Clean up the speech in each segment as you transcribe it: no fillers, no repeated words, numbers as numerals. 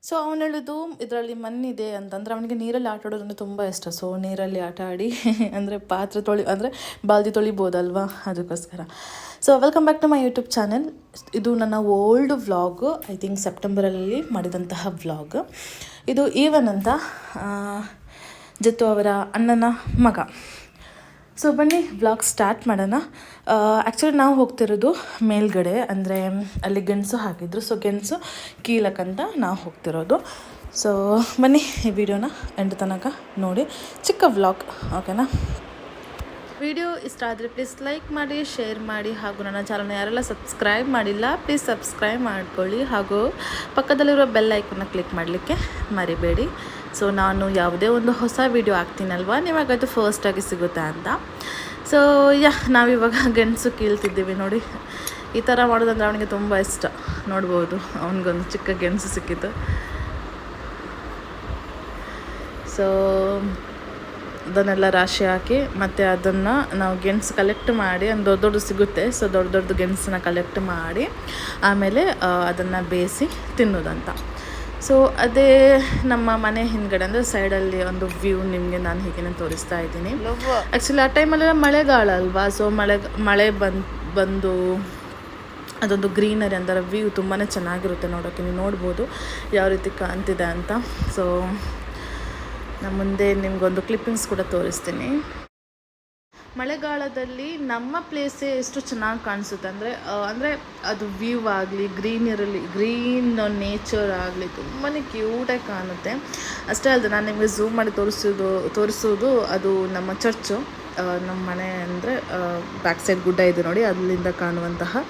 So ಅವನು ಹೇಳಿದ್ದು ಇದರಲ್ಲಿ ಮಣ್ಣಿದೆ ಅಂತಂದರೆ ಅವನಿಗೆ ನೀರಲ್ಲಿ ಆಟ ಆಡೋದಂದ್ರೆ ತುಂಬ ಇಷ್ಟ. ಸೊ ನೀರಲ್ಲಿ ಆಟ ಆಡಿ ಅಂದರೆ ಪಾತ್ರೆ ಅಂದರೆ ಬಾಲ್ದಿ ತೊಳಿಬೋದಲ್ವಾ, ಅದಕ್ಕೋಸ್ಕರ. So welcome back to my YouTube channel. ಇದು ನನ್ನ ಓಲ್ಡ್ ವ್ಲಾಗು, ಐ ಥಿಂಕ್ ಸೆಪ್ಟೆಂಬರಲ್ಲಿ ಮಾಡಿದಂತಹ ವ್ಲಾಗ್. ಇದು ಈವನ್ ಅಂತ ಜಿತ್ತು ಅವರ ಅಣ್ಣನ ಮಗ. ಸೊ ಬನ್ನಿ ವ್ಲಾಗ್ ಸ್ಟಾರ್ಟ್ ಮಾಡೋಣ. ಆ್ಯಕ್ಚುಲಿ ನಾವು ಹೋಗ್ತಿರೋದು ಮೇಲ್ಗಡೆ, ಅಂದರೆ ಅಲ್ಲಿ ಗೆಣಸು ಹಾಕಿದ್ರು. ಸೊ ಗೆಣಸು ಕೀಲಕ್ಕಂತ ನಾವು ಹೋಗ್ತಿರೋದು. ಸೊ ಬನ್ನಿ ಈ ವಿಡಿಯೋನ ಎಂಡ್ ತನಕ ನೋಡಿ, ಚಿಕ್ಕ ವ್ಲಾಗ್, ಓಕೆನಾ? ವಿಡಿಯೋ ಇಷ್ಟ ಆದರೆ ಪ್ಲೀಸ್ ಲೈಕ್ ಮಾಡಿ, ಶೇರ್ ಮಾಡಿ, ಹಾಗೂ ನನ್ನ ಚಾನಲ್ನ ಯಾರೆಲ್ಲ ಸಬ್ಸ್ಕ್ರೈಬ್ ಮಾಡಿಲ್ಲ ಪ್ಲೀಸ್ ಸಬ್ಸ್ಕ್ರೈಬ್ ಮಾಡ್ಕೊಳ್ಳಿ, ಹಾಗೂ ಪಕ್ಕದಲ್ಲಿರೋ ಬೆಲ್ ಐಕನ್ನ ಕ್ಲಿಕ್ ಮಾಡಲಿಕ್ಕೆ ಮರಿಬೇಡಿ. ಸೊ ನಾನು ಯಾವುದೇ ಒಂದು ಹೊಸ ವಿಡಿಯೋ ಹಾಕ್ತೀನಲ್ವ, ನಿಮಗದು ಫಸ್ಟಾಗಿ ಸಿಗುತ್ತೆ ಅಂತ. ಸೊ ನಾವಿವಾಗ ಗೆಣಸು ಕೀಳ್ತಿದ್ದೀವಿ ನೋಡಿ. ಈ ಥರ ಮಾಡೋದಂದ್ರೆ ಅವನಿಗೆ ತುಂಬ ಇಷ್ಟ. ನೋಡ್ಬೋದು, ಅವನಿಗೊಂದು ಚಿಕ್ಕ ಗೆಣಸು ಸಿಕ್ಕಿತ್ತು. ಸೊ ಅದನ್ನೆಲ್ಲ ರಾಶಿ ಹಾಕಿ ಮತ್ತು ಅದನ್ನು ನಾವು ಗೆಣಸು ಕಲೆಕ್ಟ್ ಮಾಡಿ, ಒಂದು ದೊಡ್ಡ ಸಿಗುತ್ತೆ. ಸೊ ದೊಡ್ಡ ಗೆಣಸನ್ನ ಕಲೆಕ್ಟ್ ಮಾಡಿ ಆಮೇಲೆ ಅದನ್ನು ಬೇಯಿಸಿ ತಿನ್ನೋದಂತ. ಸೊ ಅದೇ ನಮ್ಮ ಮನೆ ಹಿಂದ್ಗಡೆ, ಅಂದರೆ ಸೈಡಲ್ಲಿ ಒಂದು ವ್ಯೂ ನಿಮಗೆ ನಾನು ಹೀಗೆ ತೋರಿಸ್ತಾ ಇದ್ದೀನಿ. ಆ್ಯಕ್ಚುಲಿ ಆ ಟೈಮಲ್ಲೆಲ್ಲ ಮಳೆಗಾಲ ಅಲ್ವಾ. ಸೊ ಮಳೆ ಬಂದು ಅದೊಂದು ಗ್ರೀನರಿ ಅಂದರೆ ವ್ಯೂ ತುಂಬಾ ಚೆನ್ನಾಗಿರುತ್ತೆ ನೋಡೋಕ್ಕೆ. ನೀವು ನೋಡ್ಬೋದು ಯಾವ ರೀತಿ ಕಾಣ್ತಿದೆ ಅಂತ. ಸೊ ನಾನು ಮುಂದೆ ನಿಮಗೊಂದು ಕ್ಲಿಪ್ಪಿಂಗ್ಸ್ ಕೂಡ ತೋರಿಸ್ತೀನಿ. ಮಳೆಗಾಲದಲ್ಲಿ ನಮ್ಮ ಪ್ಲೇಸೇ ಎಷ್ಟು ಚೆನ್ನಾಗಿ ಕಾಣಿಸುತ್ತೆ ಅಂದರೆ ಅದು ವ್ಯೂ ಆಗಲಿ, ಗ್ರೀನ್ ನೇಚರ್ ಆಗಲಿ ತುಂಬಾ ಕ್ಯೂಟಾಗಿ ಕಾಣುತ್ತೆ. ಅಷ್ಟೇ ಅಲ್ಲದೆ ನಾನು ನಿಮಗೆ ಝೂಮ್ ಮಾಡಿ ತೋರಿಸೋದು ಅದು ನಮ್ಮ ಚರ್ಚು. ನಮ್ಮ ಮನೆ ಅಂದರೆ ಬ್ಯಾಕ್ ಸೈಡ್ ಗುಡ್ಡ ಇದೆ ನೋಡಿ, ಅಲ್ಲಿಂದ ಕಾಣುವಂತಹ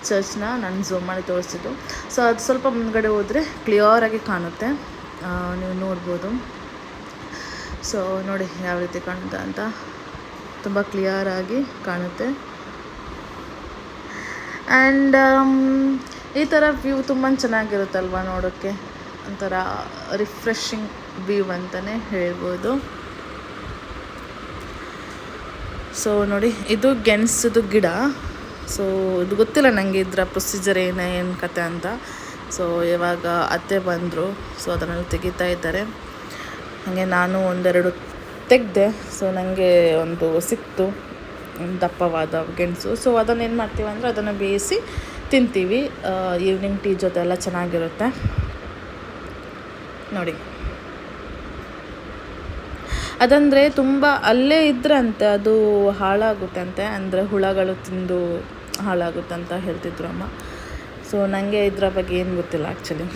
ಚರ್ಚ್ನ ನಾನು ಝೂಮ್ ಮಾಡಿ ತೋರಿಸಿದ್ದು. ಸೊ ಅದು ಸ್ವಲ್ಪ ಮುಂದ್ಗಡೆ ಹೋದರೆ ಕ್ಲಿಯರಾಗಿ ಕಾಣುತ್ತೆ, ನೀವು ನೋಡ್ಬೋದು. ಸೊ ನೋಡಿ ಯಾವ ರೀತಿ ಕಾಣುತ್ತೆ ಅಂತ, ತುಂಬ ಕ್ಲಿಯರಾಗಿ ಕಾಣುತ್ತೆ. ಆ್ಯಂಡ್ ಈ ಥರ ವ್ಯೂ ತುಂಬ ಚೆನ್ನಾಗಿರುತ್ತಲ್ವ ನೋಡೋಕ್ಕೆ, ಒಂಥರ ರಿಫ್ರೆಶಿಂಗ್ ವ್ಯೂ ಅಂತಲೇ ಹೇಳ್ಬೋದು. ಸೊ ನೋಡಿ, ಇದು ಗೆಣಸದು ಗಿಡ. ಸೊ ಇದು ಗೊತ್ತಿಲ್ಲ ನನಗೆ ಇದರ ಪ್ರೊಸೀಜರ್ ಏನು ಕತೆ ಅಂತ. ಸೊ ಇವಾಗ ಅತ್ತೆ ಬಂದರು, ಸೊ ಅದನ್ನೆಲ್ಲ ತೆಗಿತಾ ಇದ್ದಾರೆ. ಹಾಗೆ ನಾನು ಒಂದೆರಡು ತೆಗೆದೆ. ಸೊ ನನಗೆ ಒಂದು ಸಿಕ್ತು ದಪ್ಪವಾದ ಗೆಣಸು. ಸೊ ಅದನ್ನೇನು ಮಾಡ್ತೀವಿ ಅಂದರೆ ಅದನ್ನು ಬೇಯಿಸಿ ತಿಂತೀವಿ. ಈವ್ನಿಂಗ್ ಟೀ ಜೊತೆ ಎಲ್ಲ ಚೆನ್ನಾಗಿರುತ್ತೆ ನೋಡಿ. ಅದಂದರೆ ತುಂಬ ಅಲ್ಲೇ ಇದ್ರಂತೆ ಅದು ಹಾಳಾಗುತ್ತೆ ಅಂತೆ, ಅಂದರೆ ಹುಳಗಳು ತಿಂದು ಹಾಳಾಗುತ್ತೆ ಅಂತ ಹೇಳ್ತಿದ್ರು ಅಮ್ಮ. ಸೊ ನನಗೆ ಇದರ ಬಗ್ಗೆ ಏನು ಗೊತ್ತಿಲ್ಲ ಆ್ಯಕ್ಚುಲಿ.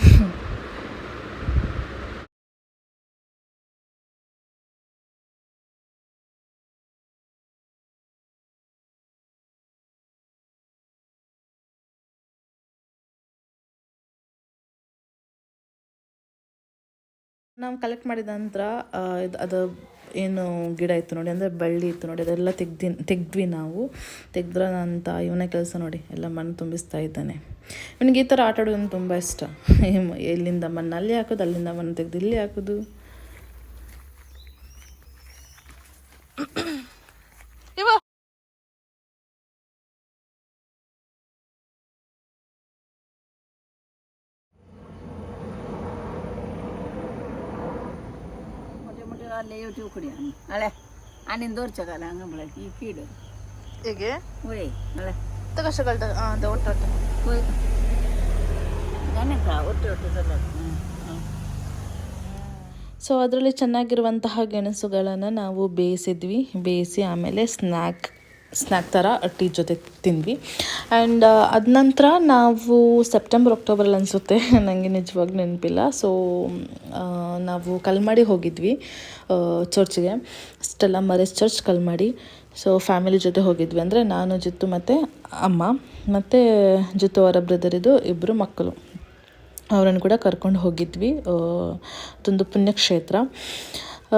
ನಾವು ಕಲೆಕ್ಟ್ ಮಾಡಿದ ನಂತರ ಅದು ಏನು ಗಿಡ ಇತ್ತು ನೋಡಿ, ಅಂದರೆ ಬಳ್ಳಿ ಇತ್ತು ನೋಡಿ, ಅದೆಲ್ಲ ತೆಗೆದ್ವಿ ನಾವು. ತೆಗೆದ್ರಂತ ಇವನೇ ಕೆಲಸ ನೋಡಿ, ಎಲ್ಲ ಮಣ್ಣು ತುಂಬಿಸ್ತಾ ಇದ್ದಾನೆ. ಇವನಿಗೆ ಈ ಥರ ಆಟ ಆಡೋದು ತುಂಬ ಇಷ್ಟ. ಎಲ್ಲಿಂದ ಮಣ್ಣು ಅಲ್ಲಿ ಹಾಕೋದು, ಅಲ್ಲಿಂದ ಮಣ್ಣು ತೆಗೆದು ಇಲ್ಲಿ ಹಾಕೋದು. ಅಲ್ಲೇ ಯೂಟ್ಯೂಬ್ ಕುಡಿ ಅಳೆ ಅನಿಂದ ತೋರ್ಸಕಲ್ಲ ಹಂಗೆ ಬೆಳಗ್ಗೆ ಈ ಕೀಡು ಹೇಗೆ ಹೋಯ್ ಅಳೆ ತಗೋಷ್ಟಗಳ್ದ ಒಟ್ಟು ಹೋಯ್ ಜನಕ ಒಟ್ಟು ಸಲ. ಸೊ ಅದರಲ್ಲಿ ಚೆನ್ನಾಗಿರುವಂತಹ ಗೆಣಸುಗಳನ್ನು ನಾವು ಬೇಯಿಸಿ ಆಮೇಲೆ ಸ್ನ್ಯಾಕ್ ಥರ ಟೀ ಜೊತೆ ತಿಂದ್ವಿ. ಆ್ಯಂಡ್ ಅದ ನಂತರ ನಾವು ಸೆಪ್ಟೆಂಬರ್ ಅಕ್ಟೋಬರಲ್ಲಿ ಅನಿಸುತ್ತೆ, ನನಗೆ ನಿಜವಾಗ್ಲೂ ನೆನಪಿಲ್ಲ. ಸೊ ನಾವು ಕಲ್ಮಾಡಿ ಹೋಗಿದ್ವಿ ಚರ್ಚ್ಗೆ, Stella Maris church Kalmadi. So family ಜೊತೆ ಹೋಗಿದ್ವಿ, ಅಂದರೆ ನಾನು, ಜಿತ್ತು ಮತ್ತು ಅಮ್ಮ, ಮತ್ತು ಜಿತ್ತು ಅವರ ಬ್ರದರಿದು ಇಬ್ಬರು ಮಕ್ಕಳು, ಅವರನ್ನು ಕೂಡ ಕರ್ಕೊಂಡು ಹೋಗಿದ್ವಿ. ಅದೊಂದು ಪುಣ್ಯಕ್ಷೇತ್ರ.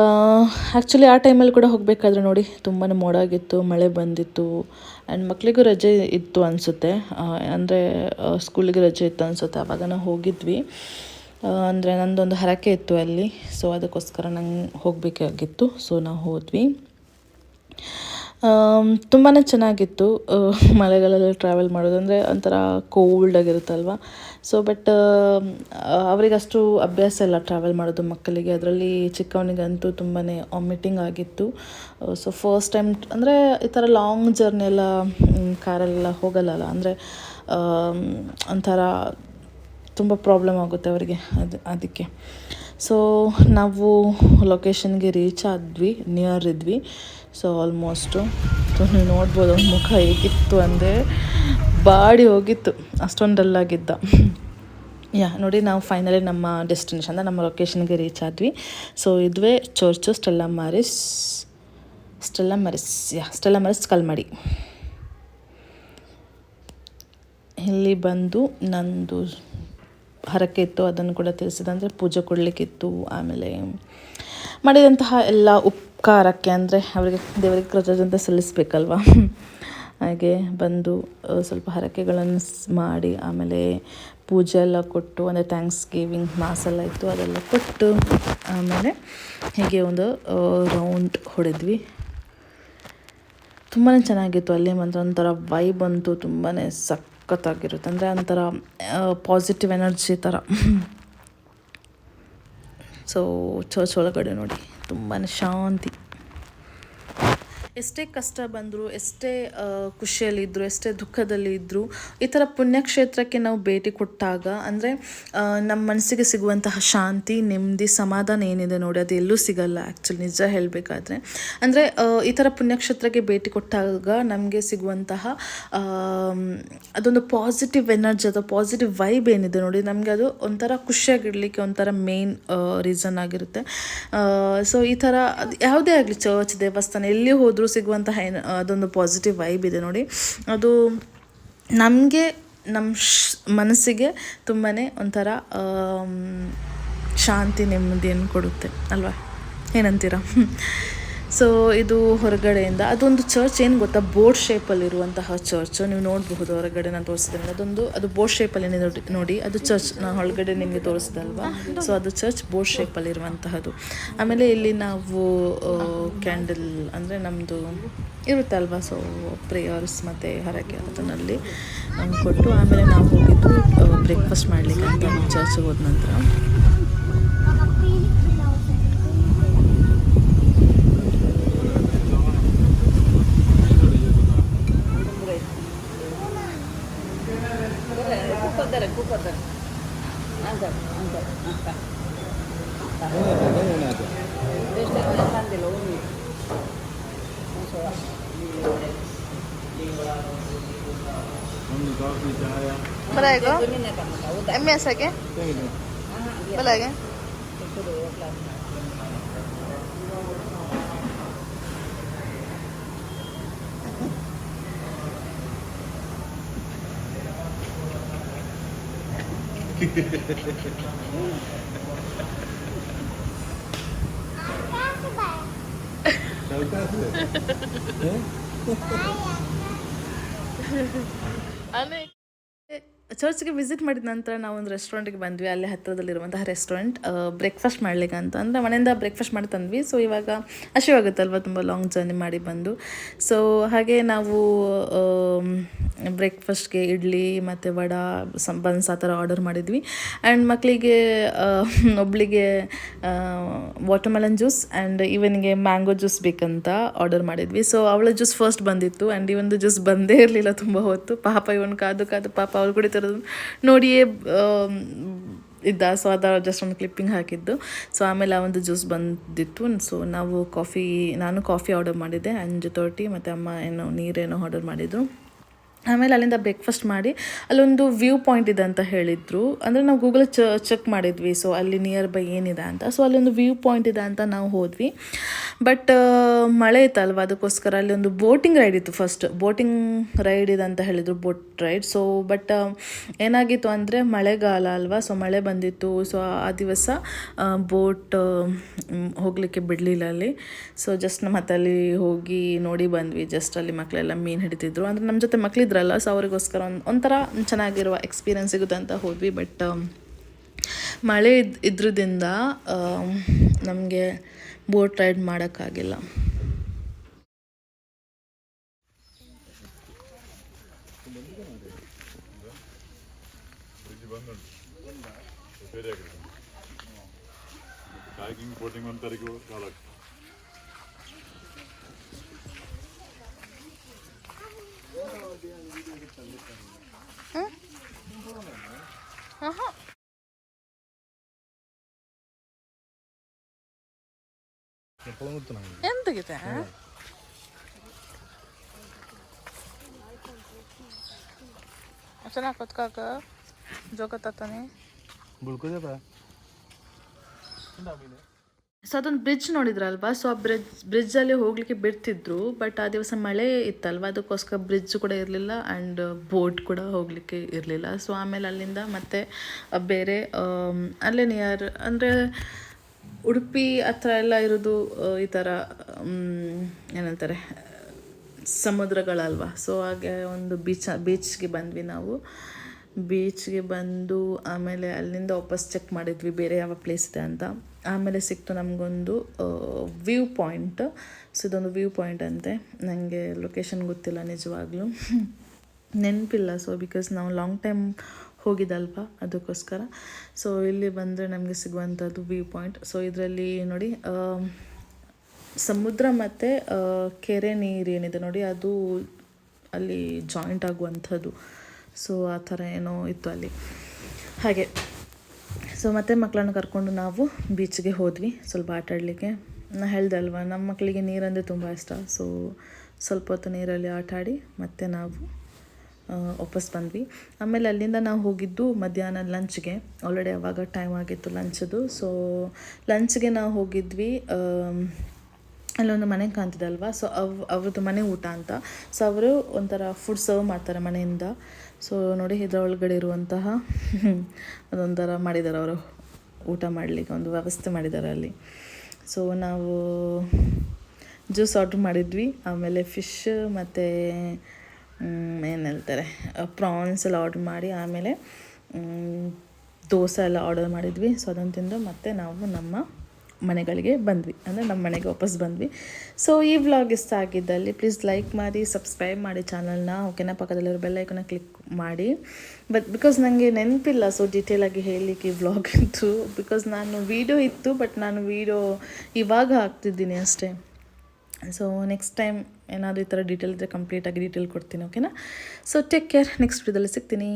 ಆ್ಯಕ್ಚುಲಿ ಆ ಟೈಮಲ್ಲಿ ಕೂಡ ಹೋಗಬೇಕಾದ್ರೆ ನೋಡಿ ತುಂಬಾ ಮೋಡಾಗಿತ್ತು, ಮಳೆ ಬಂದಿತ್ತು. ಆ್ಯಂಡ್ ಮಕ್ಕಳಿಗೂ ರಜೆ ಇತ್ತು ಅನಿಸುತ್ತೆ, ಅಂದರೆ ಸ್ಕೂಲಿಗೆ ರಜೆ ಇತ್ತು ಅನಿಸುತ್ತೆ. ಆವಾಗ ನಾವು ಹೋಗಿದ್ವಿ, ಅಂದರೆ ನನ್ನದೊಂದು ಹರಕೆ ಇತ್ತು ಅಲ್ಲಿ. ಸೊ ಅದಕ್ಕೋಸ್ಕರ ನಂಗೆ ಹೋಗಬೇಕಾಗಿತ್ತು. ಸೊ ನಾವು ಹೋದ್ವಿ. ತುಂಬಾ ಚೆನ್ನಾಗಿತ್ತು ಮಳೆಗಾಲದಲ್ಲಿ ಟ್ರಾವೆಲ್ ಮಾಡೋದು. ಅಂದರೆ ಒಂಥರ ಕೋಲ್ಡಾಗಿರುತ್ತಲ್ವ. ಸೊ ಬಟ್ ಅವರಿಗಷ್ಟು ಅಭ್ಯಾಸ ಇಲ್ಲ ಟ್ರಾವೆಲ್ ಮಾಡೋದು ಮಕ್ಕಳಿಗೆ. ಅದರಲ್ಲಿ ಚಿಕ್ಕವನಿಗಂತೂ ತುಂಬಾ ವಾಮಿಟಿಂಗ್ ಆಗಿತ್ತು. ಸೊ ಫಸ್ಟ್ ಟೈಮ್ ಅಂದರೆ ಈ ಥರ ಲಾಂಗ್ ಜರ್ನಿ ಎಲ್ಲ ಕಾರಲ್ಲೆಲ್ಲ ಹೋಗಲ್ಲ, ಅಂದರೆ ಒಂಥರ ತುಂಬ ಪ್ರಾಬ್ಲಮ್ ಆಗುತ್ತೆ ಅವರಿಗೆ, ಅದಕ್ಕೆ. ಸೊ ನಾವು ಲೊಕೇಶನ್ಗೆ ರೀಚ್ ಆದ್ವಿ, ನಿಯರ್ ಇದ್ವಿ. ಸೊ ಆಲ್ಮೋಸ್ಟು ಸೊ ನೀವು ನೋಡ್ಬೋದು ಅವ್ನ ಮುಖ ಹೇಗಿತ್ತು ಅಂದರೆ ಬಾಡಿ ಹೋಗಿತ್ತು, ಅಷ್ಟೊಂದು ಡಲ್ಲಾಗಿದ್ದ. ನೋಡಿ ನಾವು ಫೈನಲಿ ನಮ್ಮ ಡೆಸ್ಟಿನೇಷನ್ ಅಂದರೆ ನಮ್ಮ ಲೊಕೇಶನ್ಗೆ ರೀಚ್ ಆದ್ವಿ. ಸೊ ಇದುವೇ ಚರ್ಚು ಸ್ಟೆಲ್ಲಾ ಮ್ಯಾರಿಸ್ ಕಲ್ಮಡಿ. ಇಲ್ಲಿ ಬಂದು ನಂದು ಹರಕೆ ಇತ್ತು, ಅದನ್ನು ಕೂಡ ತಿಳಿಸಿದೆ. ಅಂದರೆ ಪೂಜೆ ಕೊಡಲಿಕ್ಕಿತ್ತು. ಆಮೇಲೆ ಮಾಡಿದಂತಹ ಎಲ್ಲ ಉಪಕಾರಕ್ಕೆ ಅಂದರೆ ದೇವರಿಗೆ ಕೃತಜ್ಞತೆ ಸಲ್ಲಿಸಬೇಕಲ್ವ. ಹಾಗೆ ಬಂದು ಸ್ವಲ್ಪ ಹರಕೆಗಳನ್ನು ಮಾಡಿ ಆಮೇಲೆ ಪೂಜೆ ಎಲ್ಲ ಕೊಟ್ಟು, ಅಂದರೆ ಥ್ಯಾಂಕ್ಸ್ ಗಿವಿಂಗ್ ಮಾಸ್ ಎಲ್ಲ ಇತ್ತು, ಅದೆಲ್ಲ ಕೊಟ್ಟು ಆಮೇಲೆ ಹೀಗೆ ಒಂದು ರೌಂಡ್ ಹೊಡೆದ್ವಿ. ತುಂಬಾ ಚೆನ್ನಾಗಿತ್ತು. ಅಲ್ಲಿ ಮಾತ್ರ ಒಂಥರ ವೈಬ್ ಅಂತೂ ತುಂಬಾ ಸಖತ್ತಾಗಿರುತ್ತೆ, ಅಂದರೆ ಒಂಥರ ಪಾಸಿಟಿವ್ ಎನರ್ಜಿ ಥರ. ಸೊ ಚರ್ಚ್ ಒಳಗಡೆ ನೋಡಿ ತುಂಬಾ ಶಾಂತಿ. ಎಷ್ಟೇ ಕಷ್ಟ ಬಂದರೂ, ಎಷ್ಟೇ ಖುಷಿಯಲ್ಲಿದ್ದರು, ಎಷ್ಟೇ ದುಃಖದಲ್ಲಿ ಇದ್ದರೂ, ಈ ಥರ ಪುಣ್ಯಕ್ಷೇತ್ರಕ್ಕೆ ನಾವು ಭೇಟಿ ಕೊಟ್ಟಾಗ ಅಂದರೆ ನಮ್ಮ ಮನಸ್ಸಿಗೆ ಸಿಗುವಂತಹ ಶಾಂತಿ, ನೆಮ್ಮದಿ, ಸಮಾಧಾನ ಏನಿದೆ ನೋಡಿ, ಅದು ಎಲ್ಲೂ ಸಿಗಲ್ಲ ಆ್ಯಕ್ಚುಲಿ, ನಿಜ ಹೇಳಬೇಕಾದ್ರೆ. ಅಂದರೆ ಈ ಥರ ಪುಣ್ಯಕ್ಷೇತ್ರಕ್ಕೆ ಭೇಟಿ ಕೊಟ್ಟಾಗ ನಮಗೆ ಸಿಗುವಂತಹ ಅದೊಂದು ಪಾಸಿಟಿವ್ ಎನರ್ಜಿ ಅಥವಾ ಪಾಸಿಟಿವ್ ವೈಬ್ ಏನಿದೆ ನೋಡಿ, ನಮಗೆ ಅದು ಒಂಥರ ಖುಷಿಯಾಗಿಡಲಿಕ್ಕೆ ಒಂಥರ ಮೇನ್ ರೀಸನ್ ಆಗಿರುತ್ತೆ. ಸೊ ಈ ಥರ ಅದು ಯಾವುದೇ ಆಗಲಿ, ಚರ್ಚ್, ದೇವಸ್ಥಾನ, ಎಲ್ಲಿ ಹೋದರೂ ಸಿಗುವಂತಹ ಅದೊಂದು ಪಾಸಿಟಿವ್ ವೈಬ್ ಇದೆ ನೋಡಿ, ಅದು ನಮಗೆ ನಮ್ಮ ಮನಸ್ಸಿಗೆ ತುಂಬಾ ಒಂಥರ ಶಾಂತಿ, ನೆಮ್ಮದಿಯನ್ನು ಕೊಡುತ್ತೆ ಅಲ್ವಾ, ಏನಂತೀರ? ಸೊ ಇದು ಹೊರಗಡೆಯಿಂದ ಅದೊಂದು ಚರ್ಚ್ ಏನು ಗೊತ್ತಾ, ಬೋಟ್ ಶೇಪಲ್ಲಿರುವಂತಹ ಚರ್ಚು. ನೀವು ನೋಡಬಹುದು ಹೊರಗಡೆ, ನಾನು ತೋರಿಸಿದ್ದೇನೆ, ಅದು ಬೋಟ್ ಶೇಪಲ್ಲಿ ನೋಡಿ, ಅದು ಚರ್ಚ್. ನಾನು ಹೊರಗಡೆ ನಿಮಗೆ ತೋರಿಸಿದಲ್ವಾ, ಸೊ ಅದು ಚರ್ಚ್ ಬೋಟ್ ಶೇಪಲ್ಲಿರುವಂತಹದ್ದು. ಆಮೇಲೆ ಇಲ್ಲಿ ನಾವು ಕ್ಯಾಂಡಲ್ ಅಂದರೆ ನಮ್ಮದು ಇರುತ್ತೆ ಅಲ್ವಾ, ಸೊ ಪ್ರೇಯರ್ಸ್ ಮತ್ತು ಹರಕೆ ಅದನ್ನಲ್ಲಿ ಕೊಟ್ಟು ಆಮೇಲೆ ನಾವು ಹೋಗಿದ್ದು ಬ್ರೇಕ್ಫಾಸ್ಟ್ ಮಾಡಲಿಕ್ಕೆ ಅಂತ ಚರ್ಚ್ಗೆ ಹೋದ ನಂತರ. Prego. È messa che? Prego. ಚರ್ಚ್ಗೆ ವಿಸಿಟ್ ಮಾಡಿದ ನಂತರ ನಾವು ಒಂದು ರೆಸ್ಟೋರೆಂಟ್ಗೆ ಬಂದ್ವಿ. ಅಲ್ಲಿ ಹತ್ತಿರದಲ್ಲಿರುವಂತಹ ರೆಸ್ಟೋರೆಂಟ್ ಬ್ರೇಕ್ಫಾಸ್ಟ್ ಮಾಡ್ಲಿಕ್ಕೆ ಅಂತ, ಅಂದರೆ ಮನೆಯಿಂದ ಬ್ರೇಕ್ಫಾಸ್ಟ್ ಮಾಡಿ ತಂದ್ವಿ. ಸೊ ಇವಾಗ ಹಸಿವಾಗುತ್ತಲ್ವ, ತುಂಬ ಲಾಂಗ್ ಜರ್ನಿ ಮಾಡಿ ಬಂದು. ಸೊ ಹಾಗೆ ನಾವು ಬ್ರೇಕ್ಫಾಸ್ಟ್ಗೆ ಇಡ್ಲಿ ಮತ್ತು ವಡಾ, ಬನ್ಸ್ ಆ ಥರ ಆರ್ಡರ್ ಮಾಡಿದ್ವಿ. ಆ್ಯಂಡ್ ಮಕ್ಕಳಿಗೆ ಒಬ್ಬಳಿಗೆ ವಾಟರ್ಮೆಲನ್ ಜ್ಯೂಸ್ ಆ್ಯಂಡ್ ಇವನಿಗೆ ಮ್ಯಾಂಗೋ ಜ್ಯೂಸ್ ಬೇಕಂತ ಆರ್ಡರ್ ಮಾಡಿದ್ವಿ. ಸೊ ಅವಳ ಜ್ಯೂಸ್ ಫಸ್ಟ್ ಬಂದಿತ್ತು ಆ್ಯಂಡ್ ಇವೊಂದು ಜ್ಯೂಸ್ ಬಂದೇ ಇರಲಿಲ್ಲ ತುಂಬ ಹೊತ್ತು. ಪಾಪ ಇವನು ಕಾದು ಪಾಪ ಅವ್ರು ಕುಡಿತಿರೋದು ನೋಡಿಯೇ ಇದ್ದ. ಸೊ ಅದು ಜಸ್ಟ್ ಒಂದು ಕ್ಲಿಪ್ಪಿಂಗ್ ಹಾಕಿದ್ದು. ಸೊ ಆಮೇಲೆ ಆ ಒಂದು ಜ್ಯೂಸ್ ಬಂದಿತ್ತು. ಸೊ ನಾನು ಕಾಫಿ ಆರ್ಡರ್ ಮಾಡಿದ್ದೆ, 5:30, ಮತ್ತು ಅಮ್ಮ ನೀರೇನೋ ಆರ್ಡರ್ ಮಾಡಿದ್ದು. ಆಮೇಲೆ ಅಲ್ಲಿಂದ ಬ್ರೇಕ್ಫಾಸ್ಟ್ ಮಾಡಿ ಅಲ್ಲೊಂದು ವ್ಯೂ ಪಾಯಿಂಟ್ ಇದೆ ಅಂತ ಹೇಳಿದರು. ಅಂದರೆ ನಾವು ಗೂಗಲ್ ಚೆಕ್ ಮಾಡಿದ್ವಿ, ಸೊ ಅಲ್ಲಿ ನಿಯರ್ ಬೈ ಏನಿದೆ ಅಂತ. ಸೊ ಅಲ್ಲೊಂದು ವ್ಯೂ ಪಾಯಿಂಟ್ ಇದೆ ಅಂತ ನಾವು ಹೋದ್ವಿ. ಬಟ್ ಮಳೆ ಇತ್ತಲ್ವ, ಅದಕ್ಕೋಸ್ಕರ ಅಲ್ಲಿ ಒಂದು ಬೋಟಿಂಗ್ ರೈಡ್ ಇತ್ತು. ಫಸ್ಟ್ ಬೋಟಿಂಗ್ ರೈಡ್ ಇದೆ ಅಂತ ಹೇಳಿದರು, ಬೋಟ್ ರೈಡ್. ಸೊ ಬಟ್ ಏನಾಗಿತ್ತು ಅಂದರೆ ಮಳೆಗಾಲ ಅಲ್ವಾ, ಸೊ ಮಳೆ ಬಂದಿತ್ತು. ಸೊ ಆ ದಿವಸ ಬೋಟ್ ಹೋಗಲಿಕ್ಕೆ ಬಿಡಲಿಲ್ಲ ಅಲ್ಲಿ. ಸೊ ಜಸ್ಟ್ ಮತ್ತೆ ಅಲ್ಲಿ ಹೋಗಿ ನೋಡಿ ಬಂದ್ವಿ. ಜಸ್ಟ್ ಅಲ್ಲಿ ಮಕ್ಕಳೆಲ್ಲ ಮೀನು ಹಿಡಿತಿದ್ರು, ಅಂದರೆ ನಮ್ಮ ಜೊತೆ ಮಕ್ಕಳಿದ್ರಲ್ಲ, ಸೊ ಅವರಿಗೋಸ್ಕರ ಒಂಥರ ಚೆನ್ನಾಗಿರುವ ಎಕ್ಸ್ಪೀರಿಯನ್ಸ್ ಸಿಗುತ್ತೆ ಅಂತ ಹೋದ್ವಿ. ಬಟ್ ಮಳೆ ಇದ್ರದಿಂದ ನಮಗೆ ಬೋಟ್ ರೈಡ್ ಮಾಡೋಕ್ಕಾಗಿಲ್ಲ. ಬೇರೆ ಪ್ಯಾಕಿಂಗ್ ಕೋಟಿಂಗ್ 1 ತಾರೀಕು ಕಾಲ ಎಂತಗಿದೆ ಚೆನ್ನಾಗಿ ಕೊತ್ಕಾಕ ಜೋಗತ್ತಾನೆ ಸೊ ಅದೊಂದು ಬ್ರಿಡ್ಜ್ ನೋಡಿದ್ರಲ್ವಾ, ಸೊ ಆ ಬ್ರಿಡ್ಜಲ್ಲಿ ಹೋಗಲಿಕ್ಕೆ ಬಿಡ್ತಿದ್ರು, ಬಟ್ ಆ ದಿವಸ ಮಳೆ ಇತ್ತಲ್ವ, ಅದಕ್ಕೋಸ್ಕರ ಬ್ರಿಡ್ಜ್ ಕೂಡ ಇರಲಿಲ್ಲ ಆ್ಯಂಡ್ ಬೋಟ್ ಕೂಡ ಹೋಗಲಿಕ್ಕೆ ಇರಲಿಲ್ಲ. ಸೊ ಆಮೇಲೆ ಅಲ್ಲಿಂದ ಮತ್ತೆ ಬೇರೆ ಅಲ್ಲೇ ನಿಯರ್ ಅಂದರೆ ಉಡುಪಿ ಹತ್ರ ಎಲ್ಲ ಇರೋದು ಈ ಥರ ಏನಂತಾರೆ ಸಮುದ್ರಗಳಲ್ವ. ಸೊ ಹಾಗೆ ಒಂದು ಬೀಚ್ಗೆ ಬಂದ್ವಿ ನಾವು. ಬೀಚ್ಗೆ ಬಂದು ಆಮೇಲೆ ಅಲ್ಲಿಂದ ವಾಪಸ್ ಚೆಕ್ ಮಾಡಿದ್ವಿ ಬೇರೆ ಯಾವ ಪ್ಲೇಸ್ ಇದೆ ಅಂತ. ಆಮೇಲೆ ಸಿಕ್ತು ನಮಗೊಂದು ವ್ಯೂ ಪಾಯಿಂಟ್. ಸೊ ಇದೊಂದು ವ್ಯೂ ಪಾಯಿಂಟ್ ಅಂತೆ, ನನಗೆ ಲೊಕೇಶನ್ ಗೊತ್ತಿಲ್ಲ ನಿಜವಾಗ್ಲೂ, ನೆನಪಿಲ್ಲ. ಸೊ ಬಿಕಾಸ್ ನಾವು ಲಾಂಗ್ ಟೈಮ್ ಹೋಗಿದ್ದಲ್ವ ಅದಕ್ಕೋಸ್ಕರ. ಸೊ ಇಲ್ಲಿ ಬಂದರೆ ನಮಗೆ ಸಿಗುವಂಥದ್ದು ವ್ಯೂ ಪಾಯಿಂಟ್. ಸೊ ಇದರಲ್ಲಿ ನೋಡಿ ಸಮುದ್ರ ಮತ್ತು ಕೆರೆ ನೀರು ಏನಿದೆ ನೋಡಿ, ಅದು ಅಲ್ಲಿ ಜಾಯಿಂಟ್ ಆಗುವಂಥದ್ದು. ಸೊ ಆ ಥರ ಏನೋ ಇತ್ತು ಅಲ್ಲಿ ಹಾಗೆ. ಸೊ ಮತ್ತೆ ಮಕ್ಕಳನ್ನು ಕರ್ಕೊಂಡು ನಾವು ಬೀಚ್ಗೆ ಹೋದ್ವಿ ಸ್ವಲ್ಪ ಆಟ ಆಡಲಿಕ್ಕೆ. ನಾನು ಹೇಳ್ದೆ ಅಲ್ವಾ, ನಮ್ಮ ಮಕ್ಕಳಿಗೆ ನೀರಂದರೆ ತುಂಬ ಇಷ್ಟ. ಸೊ ಸ್ವಲ್ಪ ಹೊತ್ತು ನೀರಲ್ಲಿ ಆಟ ಆಡಿ ಮತ್ತೆ ನಾವು ವಾಪಸ್ ಬಂದ್ವಿ. ಆಮೇಲೆ ಅಲ್ಲಿಂದ ನಾವು ಹೋಗಿದ್ದು ಮಧ್ಯಾಹ್ನ ಲಂಚ್ಗೆ. ಆಲ್ರೆಡಿ ಆವಾಗ ಟೈಮ್ ಆಗಿತ್ತು ಲಂಚದು. ಸೊ ಲಂಚ್ಗೆ ನಾವು ಹೋಗಿದ್ವಿ. ಅಲ್ಲೊಂದು ಮನೆ ಕಾಣ್ತಿದೆ ಅಲ್ವಾ, ಸೊ ಅವ್ರದ್ದು ಮನೆ ಊಟ ಅಂತ. ಸೊ ಅವರು ಒಂಥರ ಫುಡ್ ಸರ್ವ್ ಮಾಡ್ತಾರೆ ಮನೆಯಿಂದ. ಸೊ ನೋಡಿ ಇದರ ಒಳಗಡೆ ಇರುವಂತಹ ಅದೊಂಥರ ಮಾಡಿದ್ದಾರೆ ಅವರು, ಊಟ ಮಾಡಲಿಕ್ಕೆ ಒಂದು ವ್ಯವಸ್ಥೆ ಮಾಡಿದ್ದಾರೆ ಅಲ್ಲಿ. ಸೊ ನಾವು ಜ್ಯೂಸ್ ಆರ್ಡ್ರ್ ಮಾಡಿದ್ವಿ, ಆಮೇಲೆ ಫಿಶ್ ಮತ್ತು ಏನು ಹೇಳ್ತಾರೆ ಪ್ರಾನ್ಸ್ ಎಲ್ಲ ಆರ್ಡ್ರ್ ಮಾಡಿ, ಆಮೇಲೆ ದೋಸೆ ಎಲ್ಲ ಆರ್ಡರ್ ಮಾಡಿದ್ವಿ. ಸೊ ಅದನ್ನು ತಿಂದು ಮತ್ತೆ ನಾವು ನಮ್ಮ ಮನೆಗಳಿಗೆ ಬಂದ್ವಿ, ಅಂದರೆ ನಮ್ಮ ಮನೆಗೆ ವಾಪಸ್ ಬಂದ್ವಿ. ಸೊ ಈ ವ್ಲಾಗ್ ಇಷ್ಟ ಆಗಿದ್ದಲ್ಲಿ ಪ್ಲೀಸ್ ಲೈಕ್ ಮಾಡಿ, ಸಬ್ಸ್ಕ್ರೈಬ್ ಮಾಡಿ ಚಾನಲ್ನ, ಓಕೆನಾ. ಪಕ್ಕದಲ್ಲಿರೋ ಬೆಲ್ ಐಕನ್ನ ಕ್ಲಿಕ್ ಮಾಡಿ. ಬಿಕಾಸ್ ನನಗೆ ನೆನಪಿಲ್ಲ ಸೊ ಡೀಟೇಲಾಗಿ ಹೇಳಲಿಕ್ಕೆ ಈ ವ್ಲಾಗ್ ಇತ್ತು, ಬಿಕಾಸ್ ನಾನು ವೀಡಿಯೋ ಇತ್ತು ಬಟ್ ನಾನು ವೀಡಿಯೋ ಇವಾಗ ಹಾಕ್ತಿದ್ದೀನಿ ಅಷ್ಟೇ. ಸೊ ನೆಕ್ಸ್ಟ್ ಟೈಮ್ ಏನಾದರೂ ಈ ಥರ ಡೀಟೇಲ್ ಇದ್ದರೆ ಕಂಪ್ಲೀಟಾಗಿ ಡೀಟೇಲ್ ಕೊಡ್ತೀನಿ, ಓಕೆನಾ. ಸೊ ಟೇಕ್ ಕೇರ್, ನೆಕ್ಸ್ಟ್ ವಿಡಿಯೋದಲ್ಲಿ ಸಿಗ್ತೀನಿ.